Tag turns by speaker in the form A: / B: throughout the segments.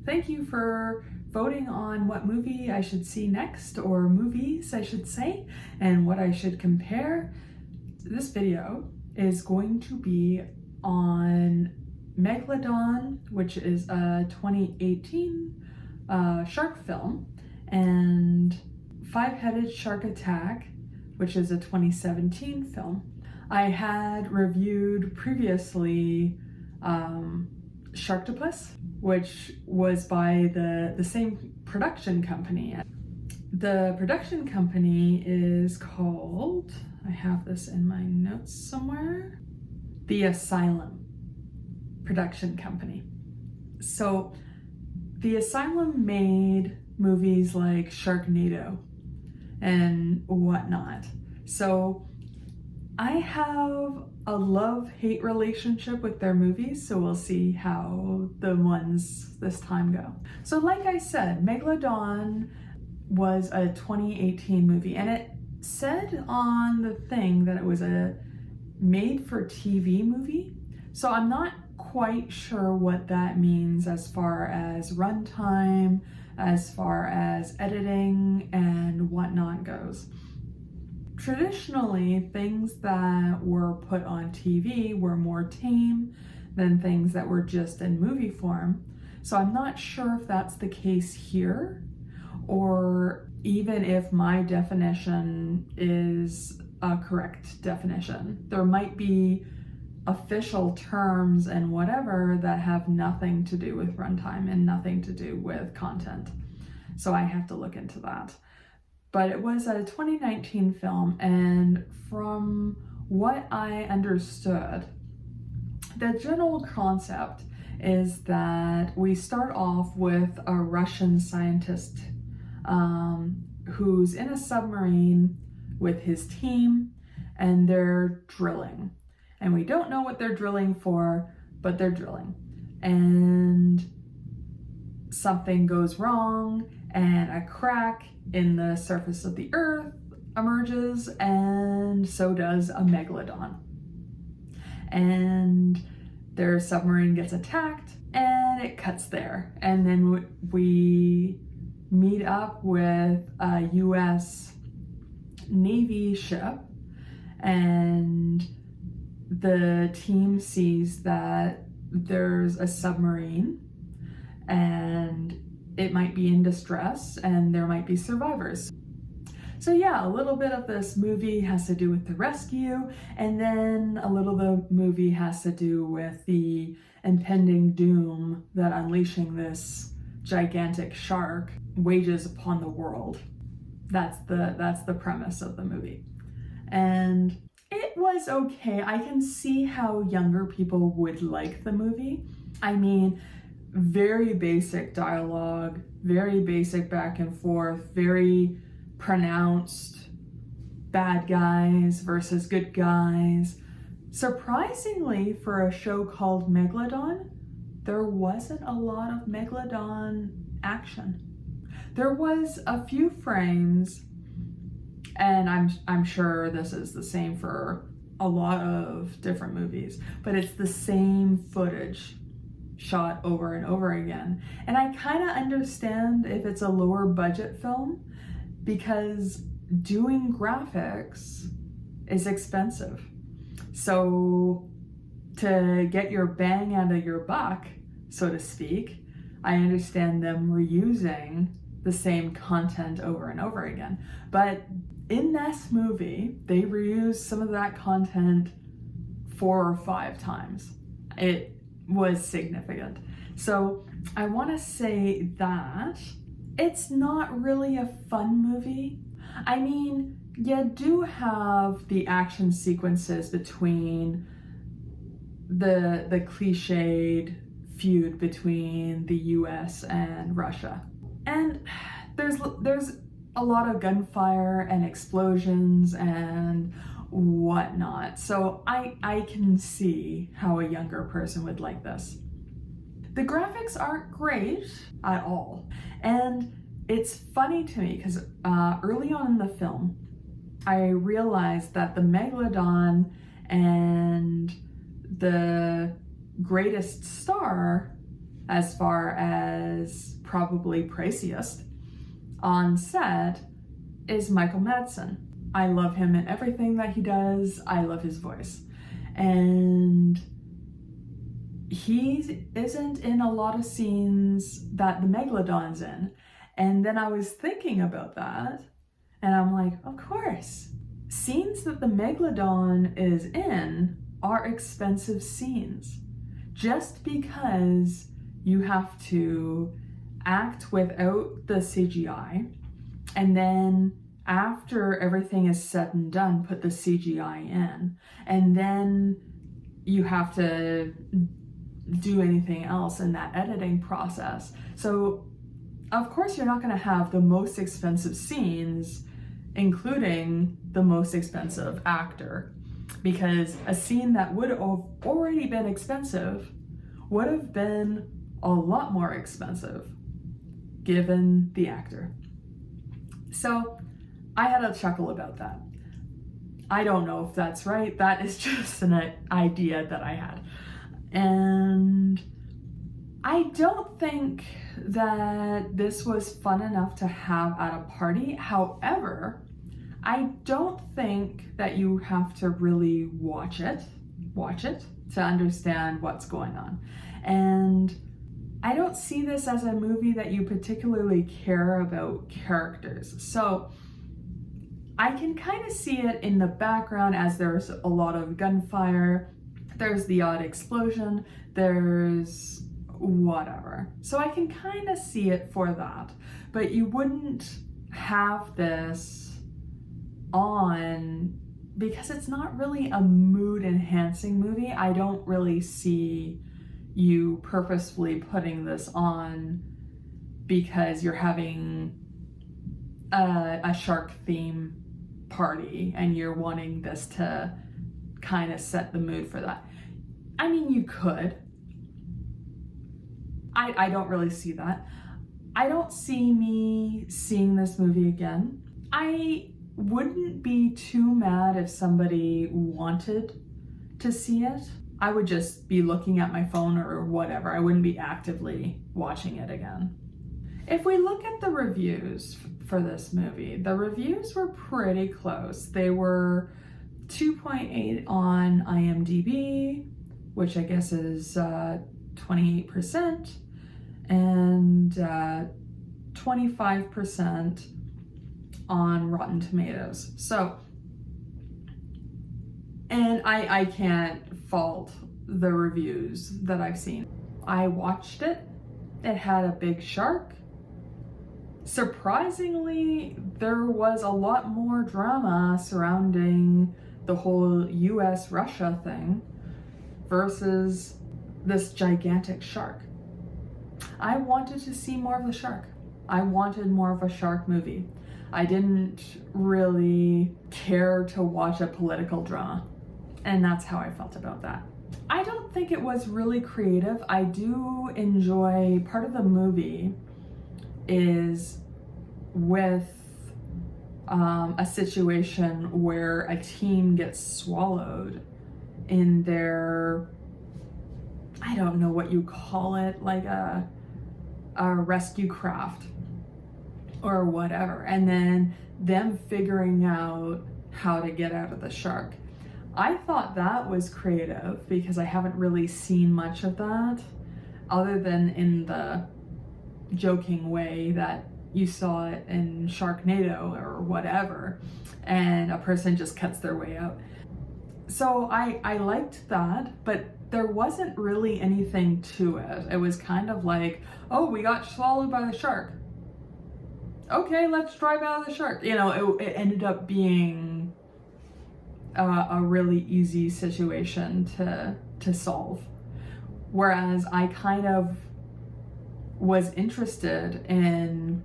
A: Thank you for voting on what movie I should see next, or movies I should say, and what I should compare. This video is going to be on Megalodon, which is a 2018 shark film, and Five-Headed Shark Attack, which is a 2017 film. I had reviewed previously Sharktopus, which was by the same production company. The production company is called, I have this in my notes somewhere, The Asylum Production Company. So The Asylum made movies like Sharknado and whatnot. So I have a love-hate relationship with their movies, so we'll see how the ones this time go. So like I said, Megalodon was a 2018 movie, and it said on the thing that it was a made-for-TV movie. So I'm not quite sure what that means as far as runtime, as far as editing and whatnot goes. Traditionally, things that were put on TV were more tame than things that were just in movie form. So I'm not sure if that's the case here, or even if my definition is a correct definition. There might be official terms and whatever that have nothing to do with runtime and nothing to do with content. So I have to look into that. But it was a 2019 film, and from what I understood, the general concept is that we start off with a Russian scientist who's in a submarine with his team, and they're drilling. And we don't know what they're drilling for, but they're drilling. And something goes wrong, and a crack in the surface of the earth emerges, and so does a megalodon. And their submarine gets attacked, and it cuts there. And then we meet up with a US Navy ship, and the team sees that there's a submarine and it might be in distress and there might be survivors. So yeah, a little bit of this movie has to do with the rescue, and then a little of the movie has to do with the impending doom that unleashing this gigantic shark wages upon the world. That's the premise of the movie. And it was okay. I can see how younger people would like the movie. I mean, very basic dialogue, very basic back and forth, very pronounced bad guys versus good guys. Surprisingly, for a show called Megalodon, there wasn't a lot of Megalodon action. There was a few frames, and I'm sure this is the same for a lot of different movies, but it's the same footage shot over and over again. And I kind of understand if it's a lower budget film, because doing graphics is expensive. So to get your bang out of your buck, so to speak, I understand them reusing the same content over and over again. But in this movie, they reused some of that content 4 or 5 times. It was significant. So I want to say that it's not really a fun movie. I mean, you do have the action sequences between the cliched feud between the US and Russia. And there's a lot of gunfire and explosions and whatnot. So I can see how a younger person would like this. The graphics aren't great at all. And it's funny to me because early on in the film, I realized that the Megalodon and the greatest star as far as probably priciest on set is Michael Madsen. I love him in everything that he does. I love his voice. And he isn't in a lot of scenes that the Megalodon's in. And then I was thinking about that, and I'm like, of course. Scenes that the Megalodon is in are expensive scenes. Just because you have to act without the CGI, and then after everything is said and done, put the CGI in, and then you have to do anything else in that editing process. So of course you're not going to have the most expensive scenes, including the most expensive actor, because a scene that would have already been expensive would have been a lot more expensive given the actor. So I had a chuckle about that. I don't know if that's right. That is just an idea that I had. And I don't think that this was fun enough to have at a party. However, I don't think that you have to really watch it to understand what's going on. And I don't see this as a movie that you particularly care about characters. So I can kind of see it in the background as there's a lot of gunfire, there's the odd explosion, there's whatever. So I can kind of see it for that. But you wouldn't have this on because it's not really a mood enhancing movie. I don't really see you purposefully putting this on because you're having a shark theme party and you're wanting this to kind of set the mood for that. I mean, you could. I don't really see that. I don't see me seeing this movie again. I wouldn't be too mad if somebody wanted to see it. I would just be looking at my phone or whatever. I wouldn't be actively watching it again. If we look at the reviews for this movie, the reviews were pretty close. They were 2.8 on IMDb, which I guess is 28%, and 25% on Rotten Tomatoes. So, and I can't fault the reviews that I've seen. I watched it. It had a big shark. Surprisingly, there was a lot more drama surrounding the whole US-Russia thing versus this gigantic shark. I wanted to see more of the shark. I wanted more of a shark movie. I didn't really care to watch a political drama. And that's how I felt about that. I don't think it was really creative. I do enjoy, part of the movie is with a situation where a team gets swallowed in their, I don't know what you call it, like a rescue craft or whatever, and then them figuring out how to get out of the shark. I thought that was creative because I haven't really seen much of that other than in the joking way that you saw it in Sharknado or whatever, and a person just cuts their way out. So I liked that, but there wasn't really anything to it. It was kind of like, oh, we got swallowed by the shark. Okay, let's drive out of the shark. You know, it ended up being a really easy situation to solve. Whereas I kind of was interested in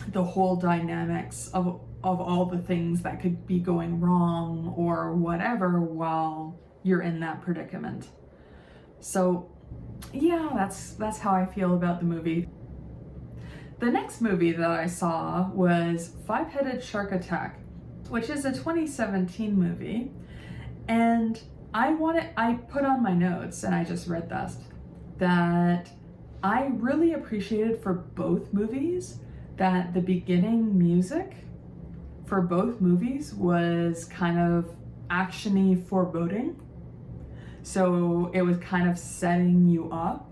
A: the whole dynamics of all the things that could be going wrong or whatever while you're in that predicament. So yeah, that's how I feel about the movie. The next movie that I saw was Five-Headed Shark Attack, which is a 2017 movie. And I put on my notes, and I just read this, that I really appreciated for both movies that the beginning music for both movies was kind of action-y foreboding. So it was kind of setting you up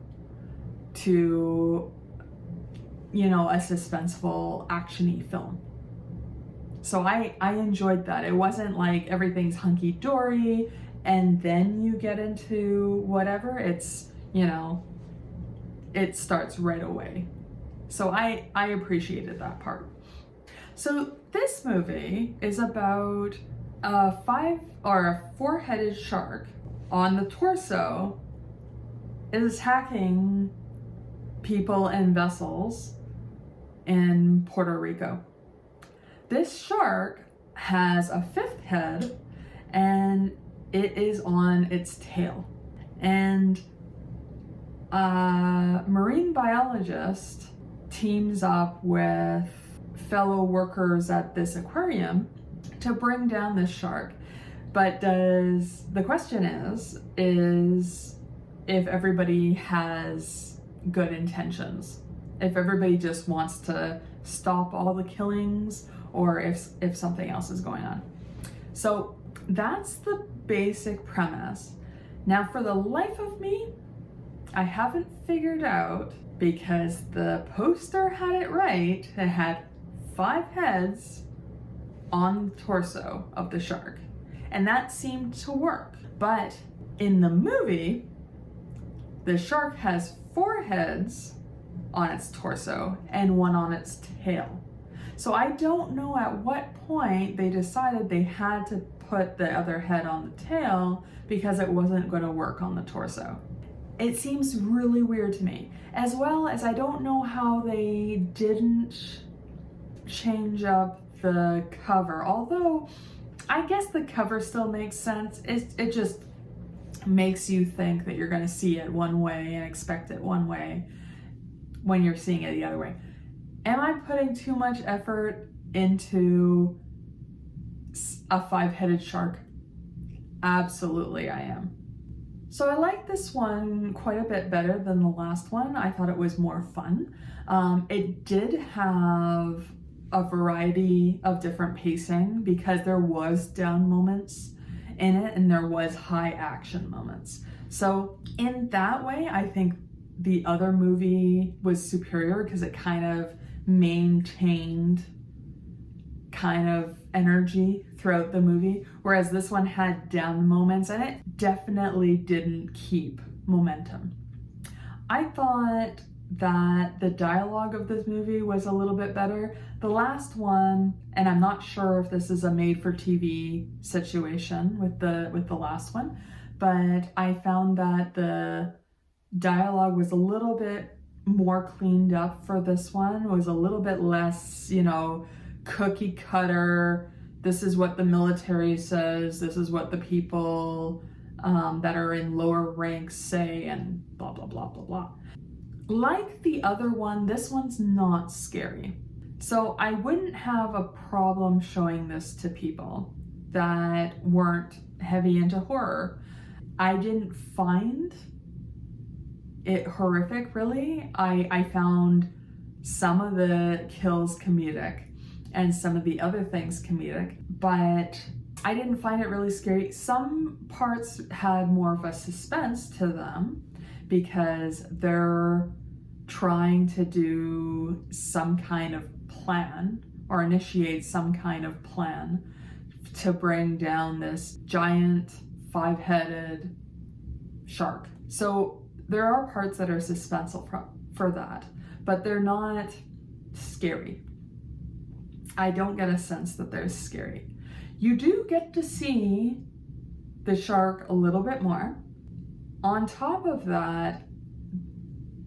A: to, you know, a suspenseful action-y film. So I enjoyed that. It wasn't like everything's hunky-dory and then you get into whatever. It's, you know, it starts right away. So I appreciated that part. So this movie is about a four-headed shark on the torso is attacking people and vessels in Puerto Rico. This shark has a fifth head and it is on its tail. And a marine biologist teams up with fellow workers at this aquarium to bring down this shark. But the question is if everybody has good intentions, if everybody just wants to stop all the killings, or if something else is going on. So that's the basic premise. Now for the life of me, I haven't figured out, because the poster had it right, it had 5 heads on the torso of the shark. And that seemed to work. But in the movie, the shark has 4 heads on its torso and 1 on its tail. So I don't know at what point they decided they had to put the other head on the tail because it wasn't going to work on the torso. It seems really weird to me. As well as I don't know how they didn't change up the cover. Although I guess the cover still makes sense. It just makes you think that you're going to see it one way and expect it one way when you're seeing it the other way. Am I putting too much effort into a 5-headed shark? Absolutely I am. So I like this one quite a bit better than the last one. I thought it was more fun. It did have a variety of different pacing because there was down moments in it and there was high action moments. So in that way, I think the other movie was superior because it kind of maintained kind of energy throughout the movie, whereas this one had down moments and it definitely didn't keep momentum. I thought that the dialogue of this movie was a little bit better. The last one, and I'm not sure if this is a made-for-TV situation with the last one, but I found that the dialogue was a little bit more cleaned up for this one. It was a little bit less, you know, cookie cutter. This is what the military says. This is what the people that are in lower ranks say, and blah, blah, blah, blah, blah. Like the other one, this one's not scary. So I wouldn't have a problem showing this to people that weren't heavy into horror. I didn't find it horrific, really. I found some of the kills comedic and some of the other things comedic, but I didn't find it really scary. Some parts had more of a suspense to them because they're trying to do some kind of plan or initiate some kind of plan to bring down this giant 5-headed shark. So there are parts that are suspenseful for that, but they're not scary. I don't get a sense that they're scary. You do get to see the shark a little bit more. On top of that,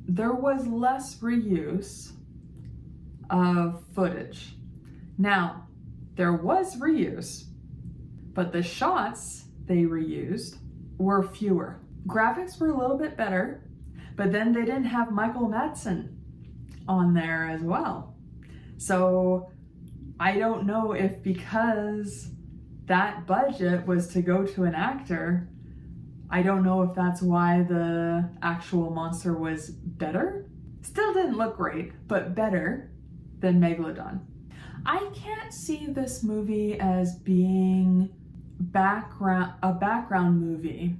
A: there was less reuse of footage. Now, there was reuse, but the shots they reused were fewer. Graphics were a little bit better, but then they didn't have Michael Madsen on there as well. So I don't know if because that budget was to go to an actor, I don't know if that's why the actual monster was better Still didn't look great, but better than Megalodon. I can't see this movie as being a background movie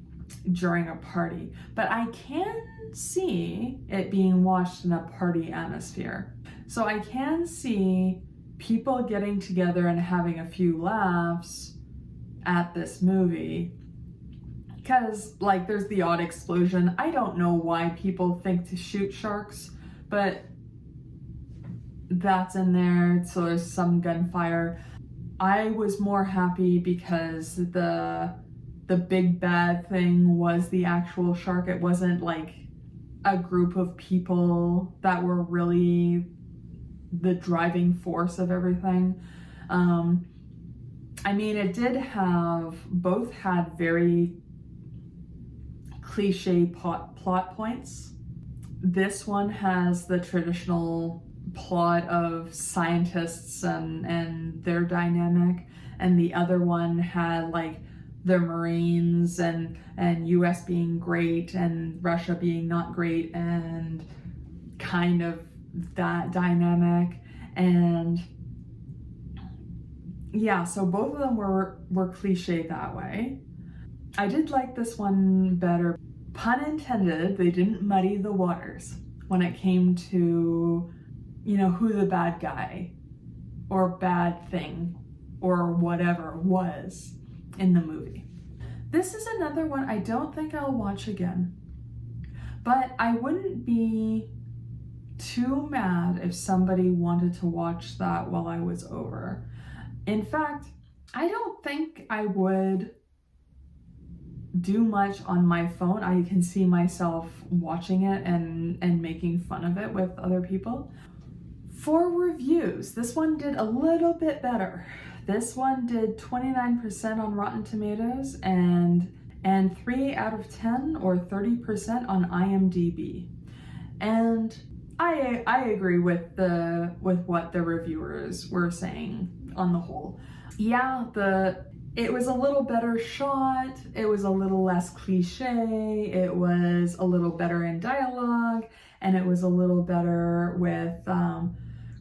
A: during a party, but I can see it being watched in a party atmosphere. So I can see people getting together and having a few laughs at this movie, because like there's the odd explosion. I don't know why people think to shoot sharks, but that's in there. So there's some gunfire. I was more happy because the big bad thing was the actual shark. It wasn't like a group of people that were really the driving force of everything. I mean, both had very cliche plot points. This one has the traditional plot of scientists and their dynamic, and the other one had like the Marines and US being great and Russia being not great, and kind of that dynamic. And yeah, so both of them were cliche that way. I did like this one better. Pun intended, they didn't muddy the waters when it came to, you know, who the bad guy or bad thing or whatever was in the movie. This is another one I don't think I'll watch again, but I wouldn't be too mad if somebody wanted to watch that while I was over. In fact, I don't think I would do much on my phone. I can see myself watching it and making fun of it with other people. For reviews, this one did a little bit better. This one did 29% on Rotten Tomatoes and 3 out of 10 or 30% on IMDb. And I agree with what the reviewers were saying on the whole. Yeah, it was a little better shot, it was a little less cliche, it was a little better in dialogue, and it was a little better with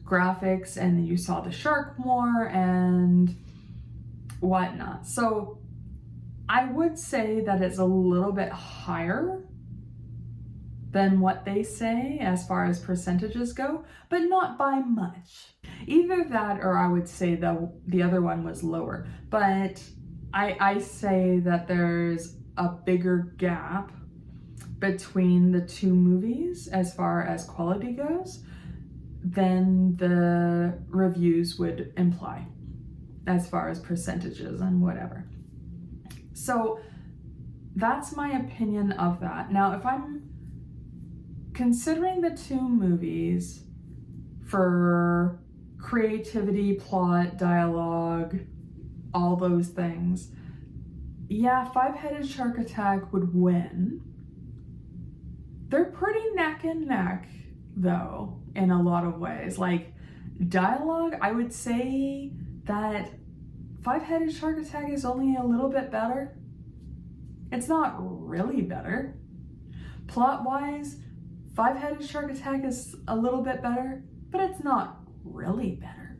A: graphics, and you saw the shark more and whatnot. So I would say that it's a little bit higher than what they say as far as percentages go, but not by much. Either that, or I would say the other one was lower. But I say that there's a bigger gap between the two movies as far as quality goes than the reviews would imply as far as percentages and whatever. So that's my opinion of that. Now, if I'm considering the two movies for creativity, plot, dialogue, all those things, yeah, Five-Headed Shark Attack would win. They're pretty neck and neck, though, in a lot of ways. Like, dialogue, I would say that Five-Headed Shark Attack is only a little bit better. It's not really better. Plot-wise, Five-Headed Shark Attack is a little bit better, but it's not really better.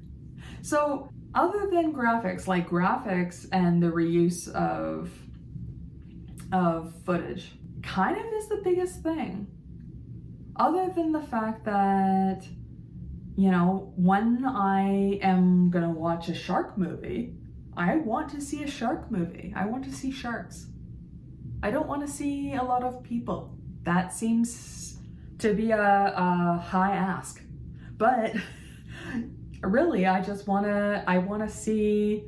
A: So other than graphics and the reuse of footage kind of is the biggest thing. Other than the fact that, you know, when I am gonna watch a shark movie, I want to see a shark movie. I want to see sharks. I don't want to see a lot of people. That seems to be a high ask, but really I want to see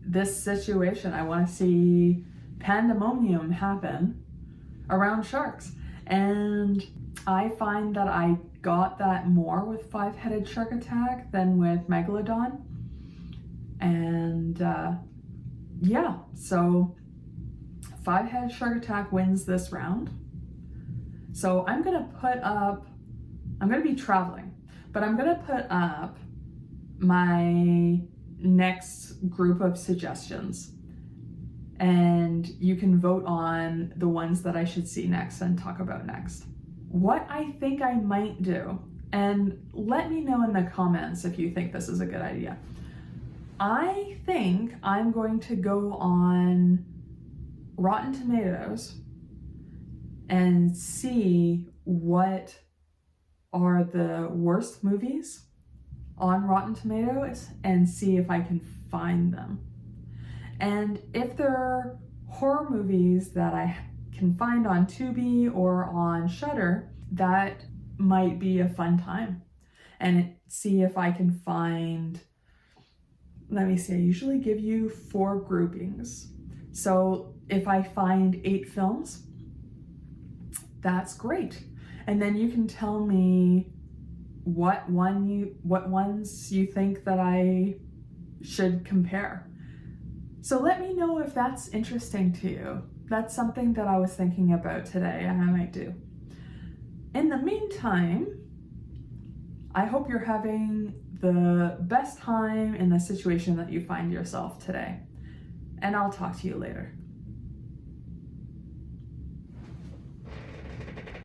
A: this situation. I want to see pandemonium happen around sharks, and I find that I got that more with Five-Headed Shark Attack than with Megalodon. And yeah, so Five-Headed Shark Attack wins this round. So I'm gonna be traveling, but I'm gonna put up my next group of suggestions, and you can vote on the ones that I should see next and talk about next. what I think I might do. And let me know in the comments if you think this is a good idea. I think I'm going to go on Rotten Tomatoes and see what are the worst movies on Rotten Tomatoes and see if I can find them. And if there are horror movies that I can find on Tubi or on Shudder, that might be a fun time. And see if I can find, let me see, I usually give you 4 groupings. So if I find 8 films, that's great. And then you can tell me what ones you think that I should compare. So let me know if that's interesting to you. That's something that I was thinking about today and I might do. In the meantime, I hope you're having the best time in the situation that you find yourself today. And I'll talk to you later.